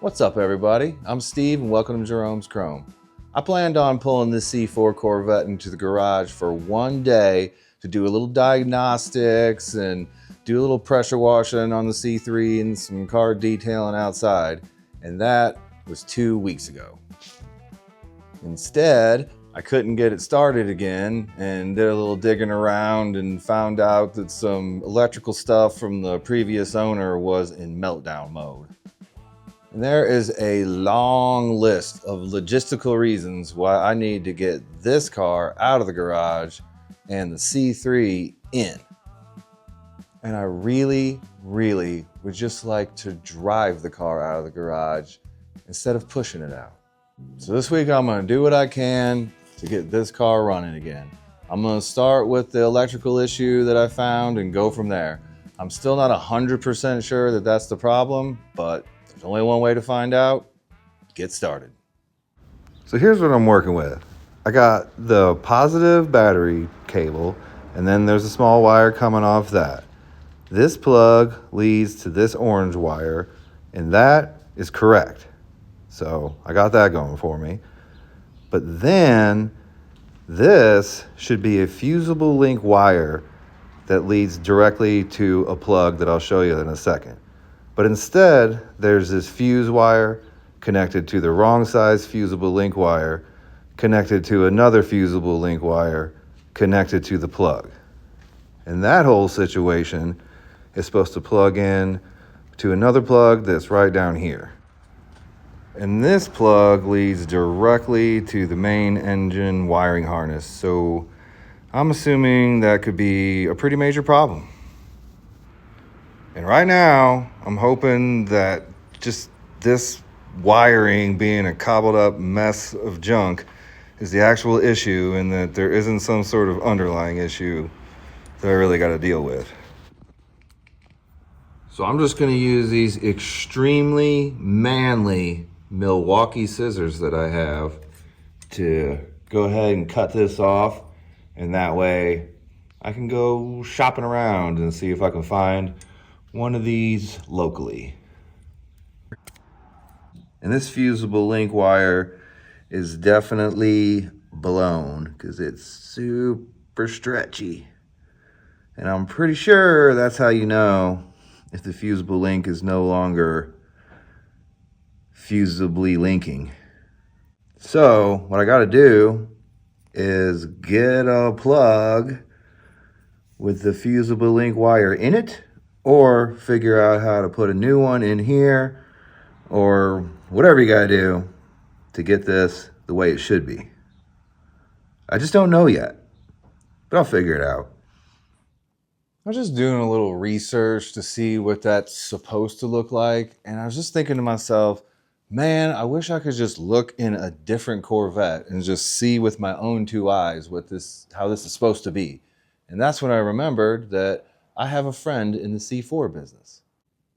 What's up, everybody? I'm Steve and welcome to Jerome's Chrome. I planned on pulling this C4 Corvette into the garage for one day to do a little diagnostics and do a little pressure washing on the C3 and some car detailing outside, and that was 2 weeks ago. Instead, I couldn't get it started again and did a little digging around and found out that some electrical stuff from the previous owner was in meltdown mode. And there is a long list of logistical reasons why I need to get this car out of the garage and the C3 in. And I really would just like to drive the car out of the garage instead of pushing it out. So this week I'm gonna do what I can to get this car running again. I'm gonna start with the electrical issue that I found and go from there. I'm still not 100% sure that that's the problem, but there's only one way to find out. Get started. So here's what I'm working with. I got the positive battery cable, and then there's a small wire coming off that. This plug leads to this orange wire, and that is correct. So I got that going for me. But then this should be a fusible link wire that leads directly to a plug that I'll show you in a second. But instead, there's this fuse wire connected to the wrong size fusible link wire, connected to another fusible link wire, connected to the plug. And that whole situation is supposed to plug in to another plug that's right down here. And this plug leads directly to the main engine wiring harness. So I'm assuming that could be a pretty major problem. And right now, I'm hoping that just this wiring being a cobbled up mess of junk is the actual issue and that there isn't some sort of underlying issue that I really got to deal with. So I'm just going to use these extremely manly Milwaukee scissors that I have to go ahead and cut this off, and that way I can go shopping around and see if I can find one of these locally. And this fusible link wire is definitely blown because it's super stretchy. And I'm pretty sure that's how you know if the fusible link is no longer fusibly linking. So what I got to do is get a plug with the fusible link wire in it, or figure out how to put a new one in here, or whatever you gotta do to get this the way it should be. I just don't know yet, but I'll figure it out. I was just doing a little research to see what that's supposed to look like, and I was just thinking to myself, man, I wish I could just look in a different Corvette and just see with my own two eyes how this is supposed to be. And that's when I remembered that I have a friend in the C4 business.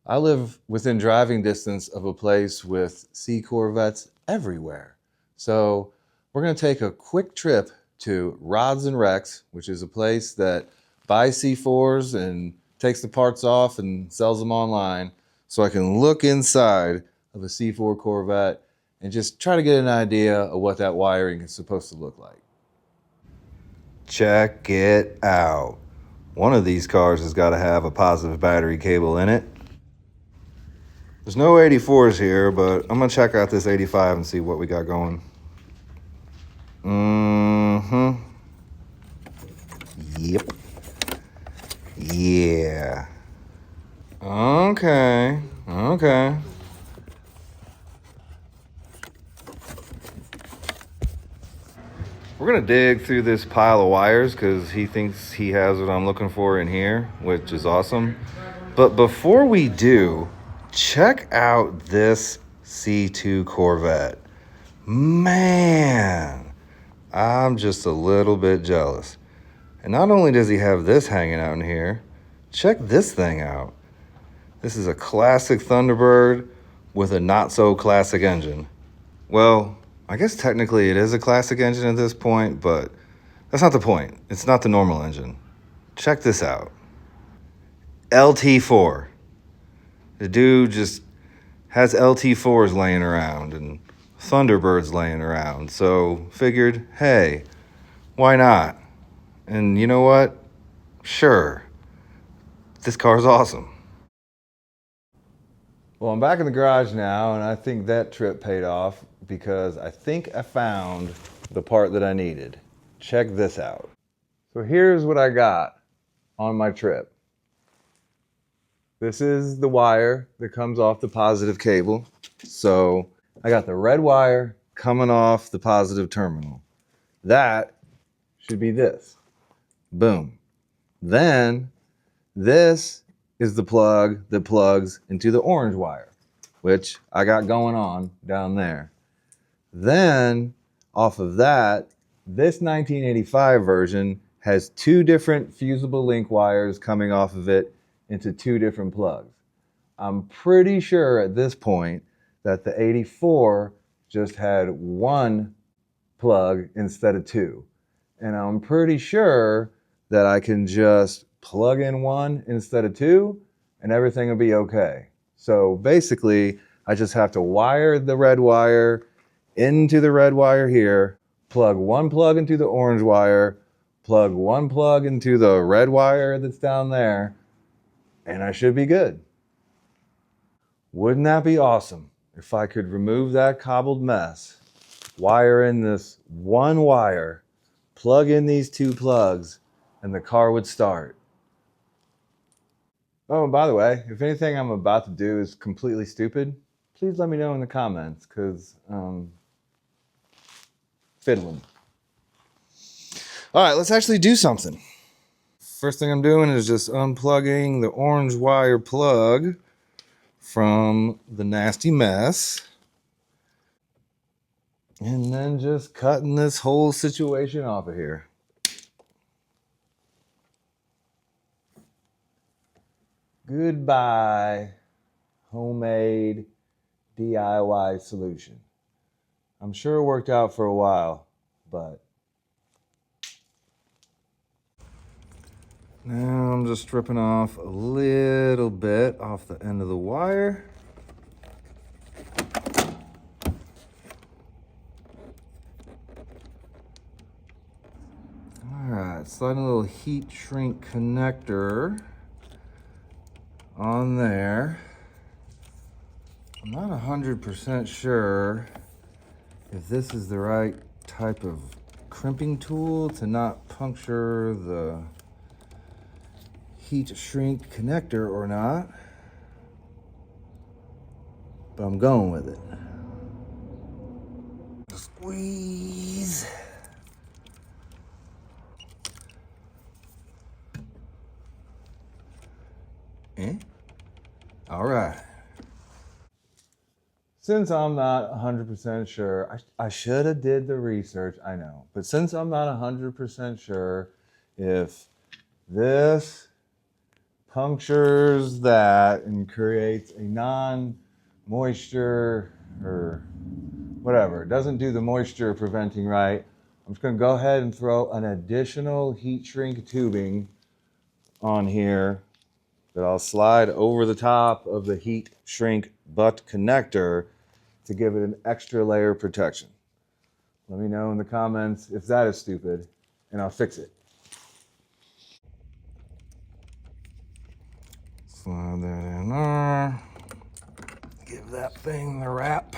I live within driving distance of a place with C Corvettes everywhere. So we're gonna take a quick trip to Rods and Wrecks, which is a place that buys C4s and takes the parts off and sells them online, so I can look inside of a C4 Corvette and just try to get an idea of what that wiring is supposed to look like. Check it out. One of these cars has got to have a positive battery cable in it. There's no 84s here, but I'm going to check out this 85 and see what we got going. Yep. Yeah. Okay. We're gonna dig through this pile of wires because he thinks he has what I'm looking for in here, which is awesome. But before we do, check out this C2 Corvette. Man, I'm just a little bit jealous. And not only does he have this hanging out in here, check this thing out. This is a classic Thunderbird with a not so classic engine. Well, I guess technically it is a classic engine at this point, but that's not the point. It's not the normal engine. Check this out. LT4. The dude just has LT4s laying around and Thunderbirds laying around. So figured, hey, why not? And you know what? Sure. This car's awesome. Well, I'm back in the garage now, and I think that trip paid off because I think I found the part that I needed. Check this out. So here's what I got on my trip. This is the wire that comes off the positive cable. So I got the red wire coming off the positive terminal. That should be this. Boom. Then this is the plug that plugs into the orange wire, which I got going on down there. Then off of that, this 1985 version has two different fusible link wires coming off of it into two different plugs. I'm pretty sure at this point that the 84 just had one plug instead of two. And I'm pretty sure that I can just plug in one instead of two and everything will be okay. So basically, I just have to wire the red wire into the red wire here, plug one plug into the orange wire, plug one plug into the red wire that's down there, and I should be good. Wouldn't that be awesome if I could remove that cobbled mess, wire in this one wire, plug in these two plugs, and the car would start. Oh, and by the way, if anything I'm about to do is completely stupid, please let me know in the comments, because fiddling. All right, let's actually do something. First thing I'm doing is just unplugging the orange wire plug from the nasty mess. And then just cutting this whole situation off of here. Goodbye, homemade DIY solution. I'm sure it worked out for a while, but now I'm just stripping off a little bit off the end of the wire. All right, sliding a little heat shrink connector on there. I'm not 100% sure if this is the right type of crimping tool to not puncture the heat shrink connector or not, but I'm going with it. Squeeze. All right. Since I'm not 100% sure, I should have did the research, I know. But since I'm not 100% sure if this punctures that and creates a non-moisture or whatever, it doesn't do the moisture preventing right, I'm just gonna go ahead and throw an additional heat shrink tubing on here that I'll slide over the top of the heat shrink butt connector to give it an extra layer of protection. Let me know in the comments if that is stupid, and I'll fix it. Slide that in there. Give that thing the wrap.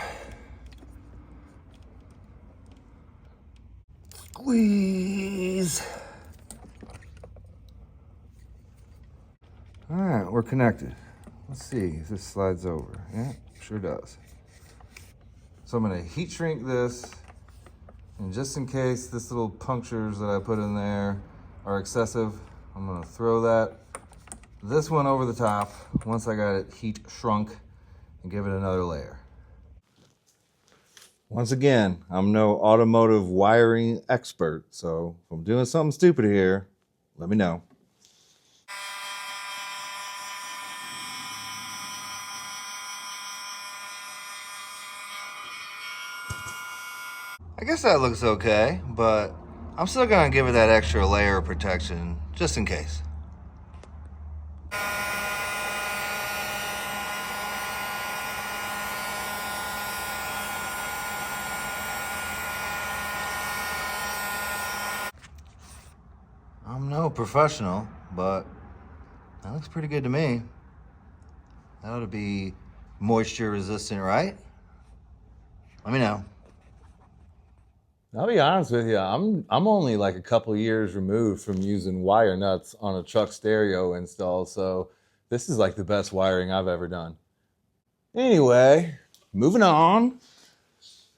Squeeze. All right, we're connected. Let's see if this slides over. Yeah, sure does. So I'm gonna heat shrink this, and just in case this little punctures that I put in there are excessive, I'm gonna throw this one over the top once I got it heat shrunk and give it another layer. Once again, I'm no automotive wiring expert, so if I'm doing something stupid here, let me know. I guess that looks okay, but I'm still gonna give it that extra layer of protection just in case. no professional, but that looks pretty good to me. That ought to be moisture resistant, right? Let me know. I'll be honest with you, I'm only like a couple years removed from using wire nuts on a truck stereo install, so this is like the best wiring I've ever done. Anyway, moving on.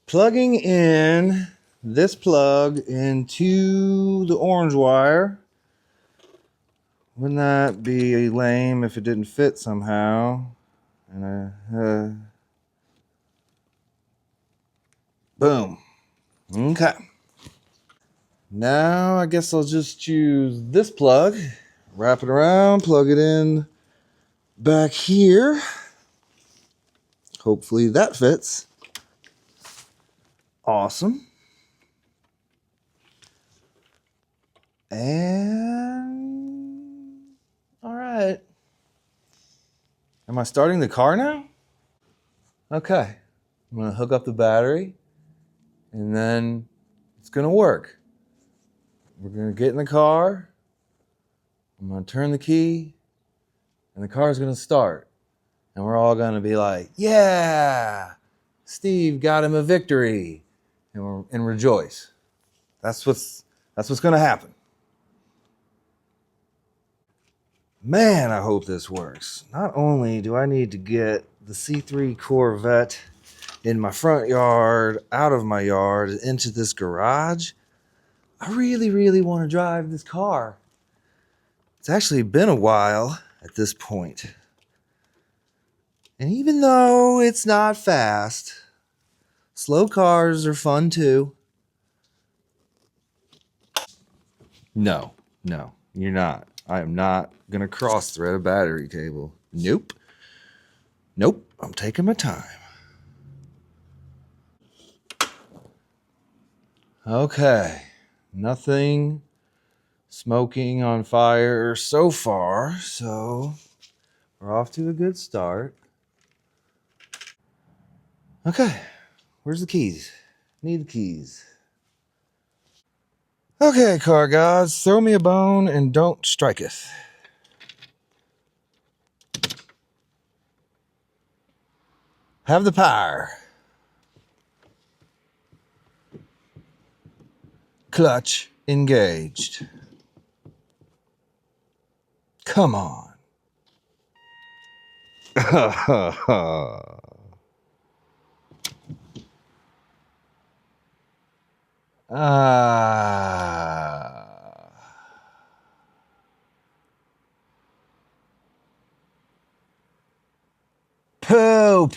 Plugging in this plug into the orange wire. Wouldn't that be lame if it didn't fit somehow? And boom. Okay. Now I guess I'll just use this plug, wrap it around, plug it in back here. Hopefully that fits. Awesome. And all right. Am I starting the car now? Okay. I'm gonna hook up the battery and then it's gonna work. We're gonna get in the car. I'm gonna turn the key and the car's gonna start. And we're all gonna be like, yeah, Steve got him a victory. And rejoice. That's what's gonna happen. Man, I hope this works. Not only do I need to get the C4 Corvette in my front yard, out of my yard, into this garage, I really, really want to drive this car. It's actually been a while at this point. And even though it's not fast, slow cars are fun too. No, you're not. I am not going to cross thread a battery cable. Nope. I'm taking my time. Okay. Nothing smoking on fire so far, so we're off to a good start. Okay. Where's the keys? Need the keys. Okay, car gods, throw me a bone and don't striketh. Have the power. Clutch engaged. Come on. Poop.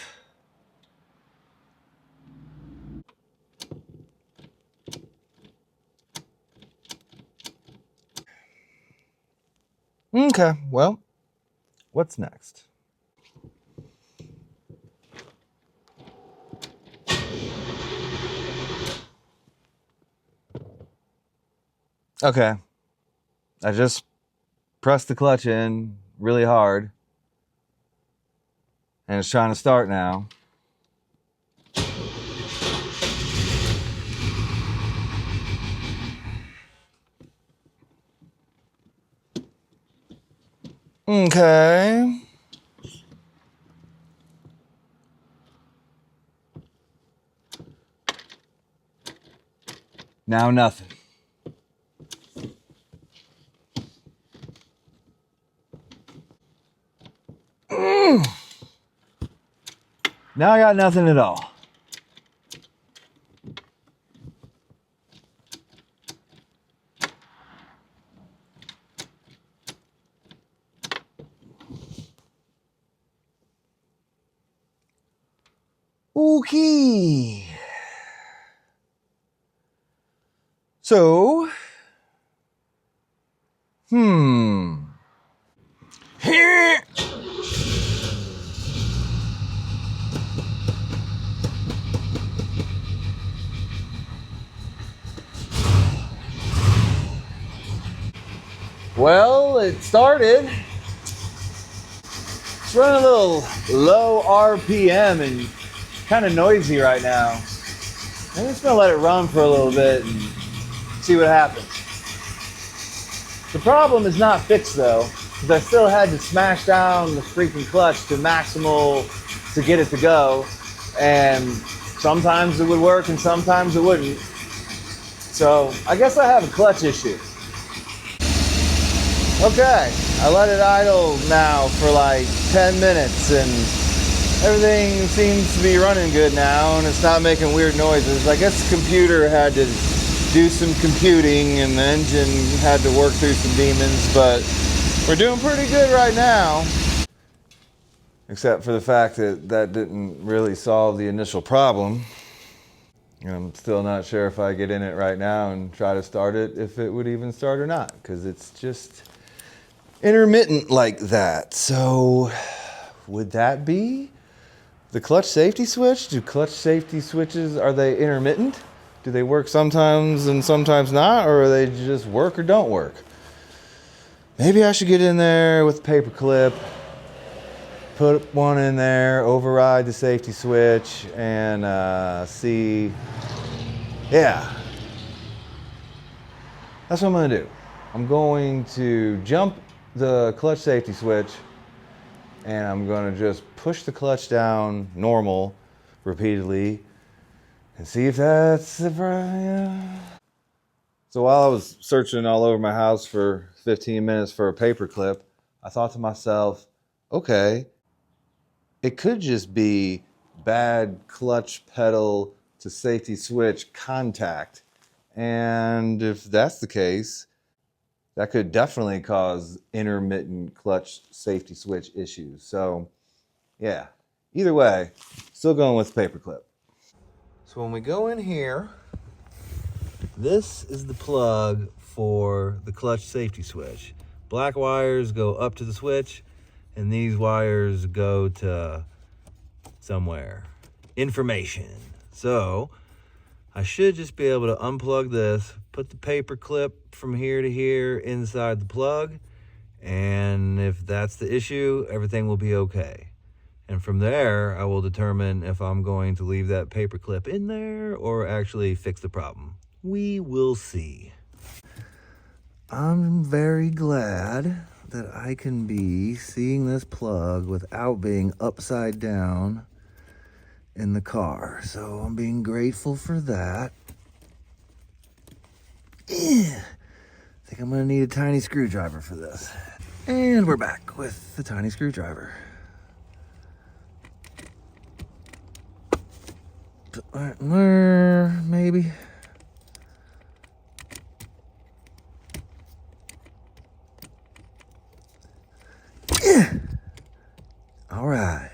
Okay, well, what's next? Okay, I just pressed the clutch in really hard, and it's trying to start now. Okay. Now nothing. Now I got nothing at all. Okay. So, well, it started. It's running a little low RPM and kind of noisy right now. I'm just gonna let it run for a little bit and see what happens. The problem is not fixed though, because I still had to smash down the freaking clutch to maximal to get it to go. And sometimes it would work and sometimes it wouldn't. So I guess I have a clutch issue. Okay, I let it idle now for like 10 minutes and everything seems to be running good now and it's not making weird noises. I guess the computer had to do some computing and the engine had to work through some demons, but we're doing pretty good right now. Except for the fact that that didn't really solve the initial problem. I'm still not sure if I get in it right now and try to start it, if it would even start or not, because it's just intermittent like that. So would that be the clutch safety switch? Do clutch safety switches, are they intermittent? Do they work sometimes and sometimes not, or are they just work or don't work? Maybe I should get in there with a paper clip, put one in there, override the safety switch, and see. Yeah, that's what I'm gonna do. I'm going to jump the clutch safety switch and I'm gonna just push the clutch down normal repeatedly and see if that's the problem. So while I was searching all over my house for 15 minutes for a paper clip, I thought to myself, okay, it could just be bad clutch pedal to safety switch contact. And if that's the case, that could definitely cause intermittent clutch safety switch issues. So yeah, either way, still going with paperclip. So when we go in here, this is the plug for the clutch safety switch. Black wires go up to the switch and these wires go to somewhere. Information. So I should just be able to unplug this, put the paper clip from here to here inside the plug, and if that's the issue, everything will be okay. And from there, I will determine if I'm going to leave that paper clip in there or actually fix the problem. We will see. I'm very glad that I can be seeing this plug without being upside down in the car. So I'm being grateful for that. I think I'm gonna need a tiny screwdriver for this. And we're back with the tiny screwdriver. Right there, maybe. All right.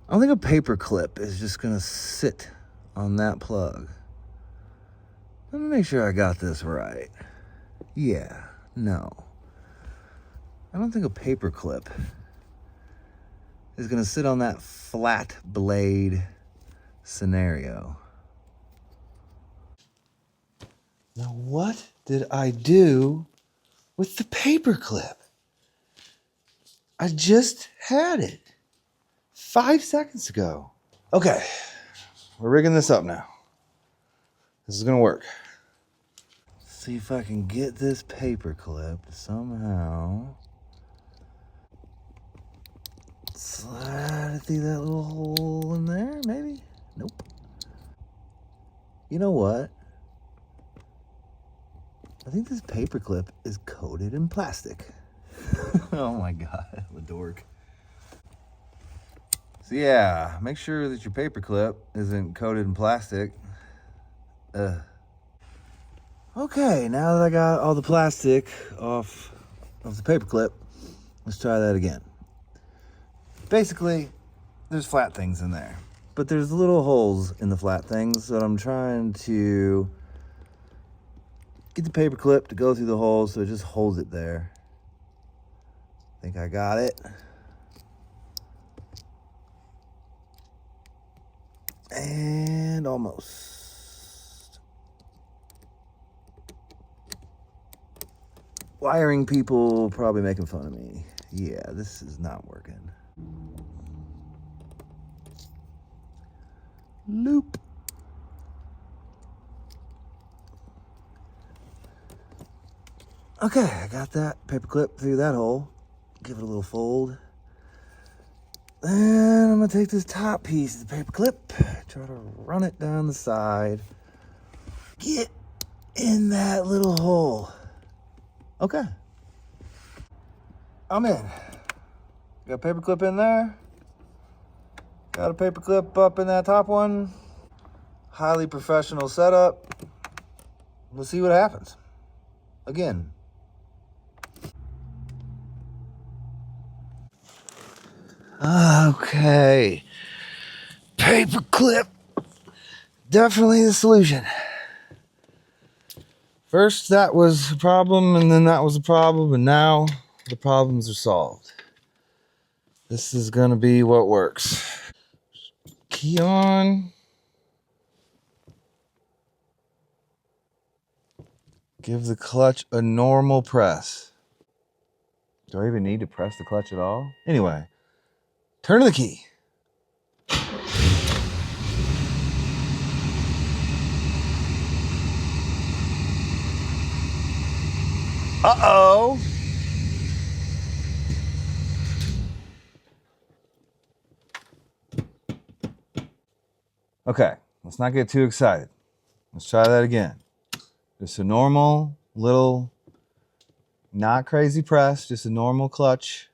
I don't think a paper clip is just gonna sit on that plug. Let me make sure I got this right. Yeah, no. I don't think a paper clip is gonna sit on that flat blade scenario. Now what did I do with the paper clip? I just had it 5 seconds ago. Okay, we're rigging this up now. This is gonna work. See if I can get this paper clip to somehow slide it through that little hole in there, maybe? Nope. You know what? I think this paper clip is coated in plastic. Oh my God, I'm a dork. So yeah, make sure that your paper clip isn't coated in plastic. Okay, now that I got all the plastic off of the paper clip, let's try that again. Basically, there's flat things in there, but there's little holes in the flat things, so I'm trying to get the paper clip to go through the holes so it just holds it there. I think I got it. And almost. Wiring people probably making fun of me. Yeah, this is not working. Loop. Okay, I got that paper clip through that hole. Give it a little fold. Then I'm gonna take this top piece of the paper clip, try to run it down the side. Get in that little hole. Okay. I'm in. Got a paper clip in there. Got a paper clip up in that top one. Highly professional setup. We'll see what happens. Again. Okay. Paper clip. Definitely the solution. First that was a problem, and then that was a problem, and now the problems are solved. This is gonna be what works. Key on. Give the clutch a normal press. Do I even need to press the clutch at all? Anyway, turn the key. Uh-oh. Okay, let's not get too excited. Let's try that again. Just a normal little, not crazy press, just a normal clutch.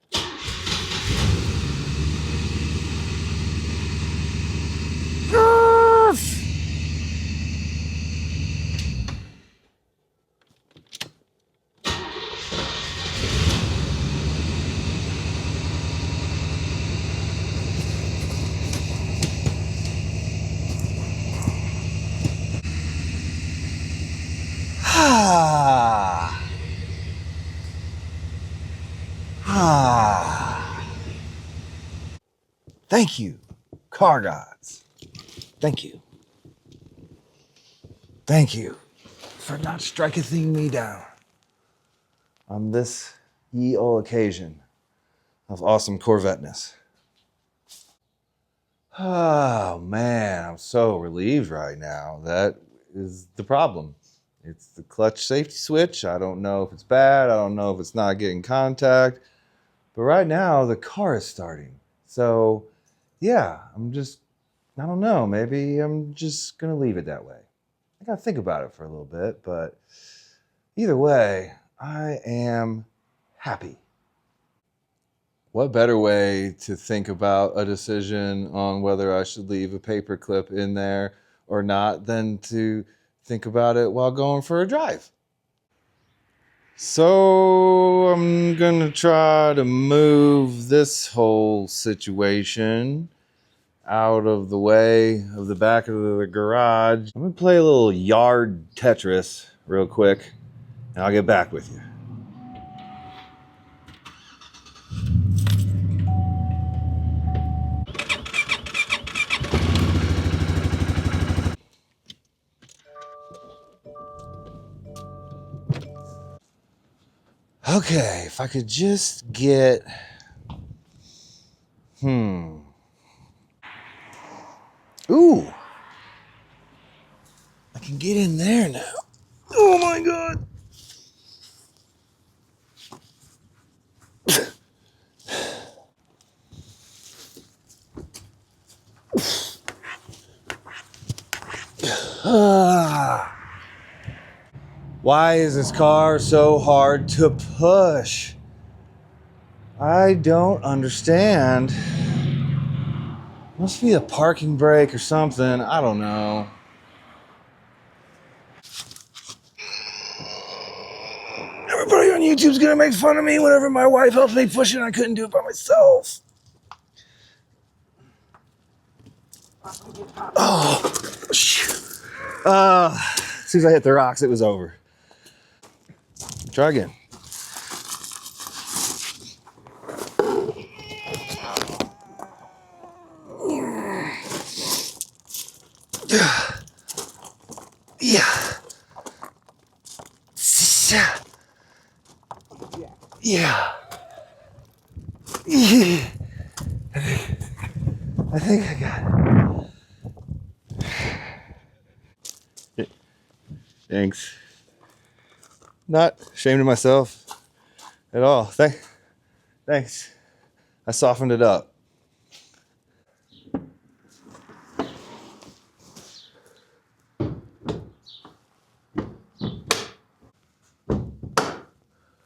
Thank you, car gods. Thank you. Thank you for not striking me down on this ye olde occasion of awesome Corvetteness. Oh man, I'm so relieved right now. That is the problem. It's the clutch safety switch. I don't know if it's bad. I don't know if it's not getting contact. But right now, the car is starting. So, yeah, I don't know. Maybe I'm just going to leave it that way. I got to think about it for a little bit. But either way, I am happy. What better way to think about a decision on whether I should leave a paper clip in there or not than to think about it while going for a drive? So I'm gonna try to move this whole situation out of the way of the back of the garage. I'm gonna play a little yard Tetris real quick, and I'll get back with you. Okay, if I could just get... Ooh! I can get in there now. Oh my God! Why is this car so hard to push? I don't understand. Must be a parking brake or something. I don't know. Everybody on YouTube's gonna make fun of me whenever my wife helps me push it and I couldn't do it by myself. Oh, shoot. As soon as I hit the rocks, it was over. Try again. Yeah. Yeah. I think I got it. Thanks. Not ashamed of myself at all. Thanks. I softened it up.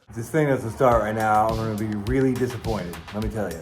If this thing doesn't start right now, I'm gonna be really disappointed, let me tell you.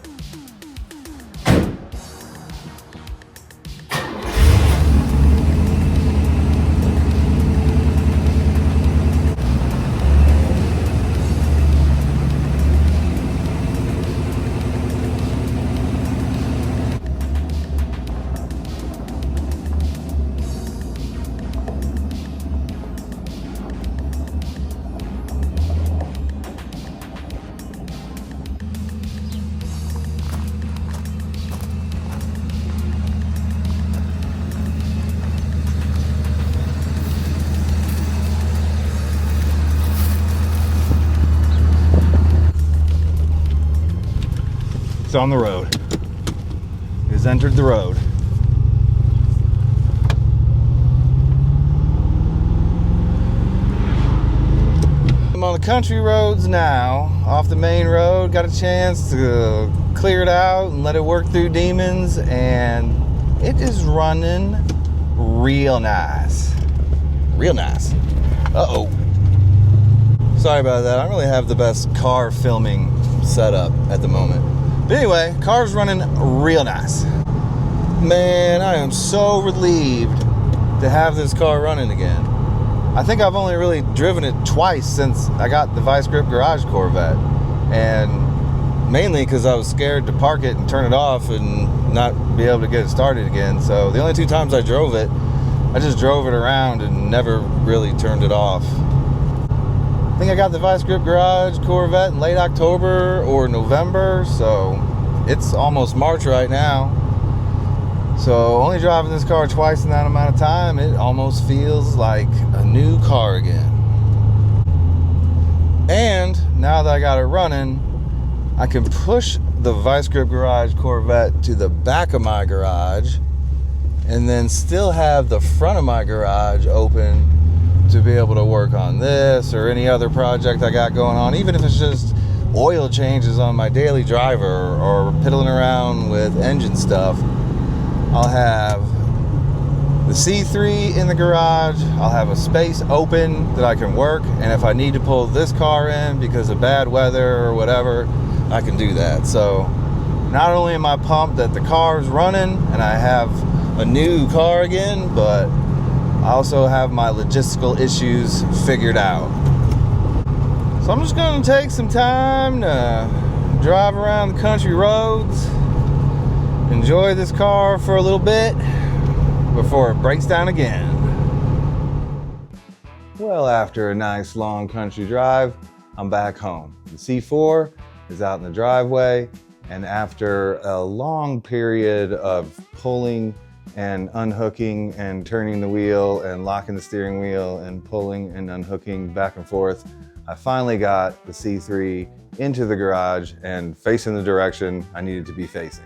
It's on the road. It has entered the road. I'm on the country roads now, off the main road. Got a chance to clear it out and let it work through demons, and it is running real nice. Real nice. Uh-oh. Sorry about that. I don't really have the best car filming setup at the moment. But anyway, car's running real nice. Man, I am so relieved to have this car running again. I think I've only really driven it twice since I got the Vice Grip Garage Corvette. And mainly because I was scared to park it and turn it off and not be able to get it started again. So the only 2 times I drove it, I just drove it around and never really turned it off. I think I got the Vice Grip Garage Corvette in late October or November, so it's almost March right now. So only driving this car twice in that amount of time, it almost feels like a new car again. And now that I got it running, I can push the Vice Grip Garage Corvette to the back of my garage and then still have the front of my garage open to be able to work on this or any other project I got going on, even if it's just oil changes on my daily driver or piddling around with engine stuff. I'll have the C3 in the garage, I'll have a space open that I can work, and if I need to pull this car in because of bad weather or whatever, I can do that. So not only am I pumped that the car's running and I have a new car again, but I also have my logistical issues figured out. So I'm just gonna take some time to drive around the country roads, enjoy this car for a little bit before it breaks down again. Well, after a nice long country drive, I'm back home. The C4 is out in the driveway, and after a long period of pulling and unhooking and turning the wheel and locking the steering wheel and pulling and unhooking back and forth, I finally got the C3 into the garage and facing the direction I needed to be facing.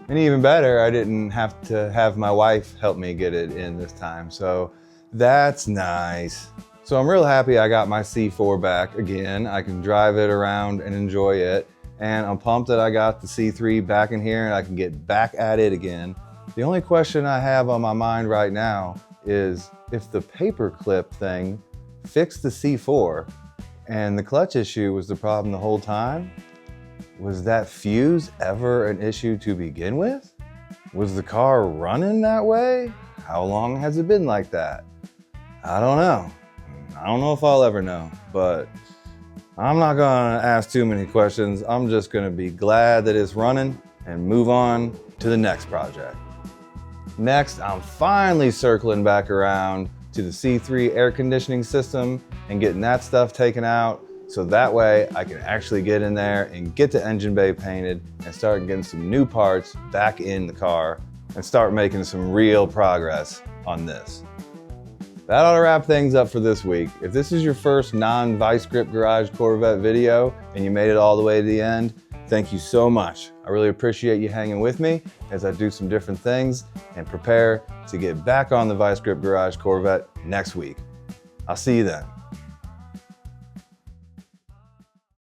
And even better, I didn't have to have my wife help me get it in this time, so that's nice. So I'm real happy I got my C4 back again. I can drive it around and enjoy it, and I'm pumped that I got the C3 back in here and I can get back at it again. The only question I have on my mind right now is if the paper clip thing fixed the C4 and the clutch issue was the problem the whole time, was that fuse ever an issue to begin with? Was the car running that way? How long has it been like that? I don't know. I don't know if I'll ever know, but I'm not gonna ask too many questions. I'm just gonna be glad that it's running and move on to the next project. Next, I'm finally circling back around to the C3 air conditioning system and getting that stuff taken out, so that way I can actually get in there and get the engine bay painted and start getting some new parts back in the car and start making some real progress on this. That ought to wrap things up for this week. If this is your first non-Vice Grip Garage Corvette video and you made it all the way to the end, thank you so much. I really appreciate you hanging with me as I do some different things and prepare to get back on the Vice Grip Garage Corvette next week. I'll see you then.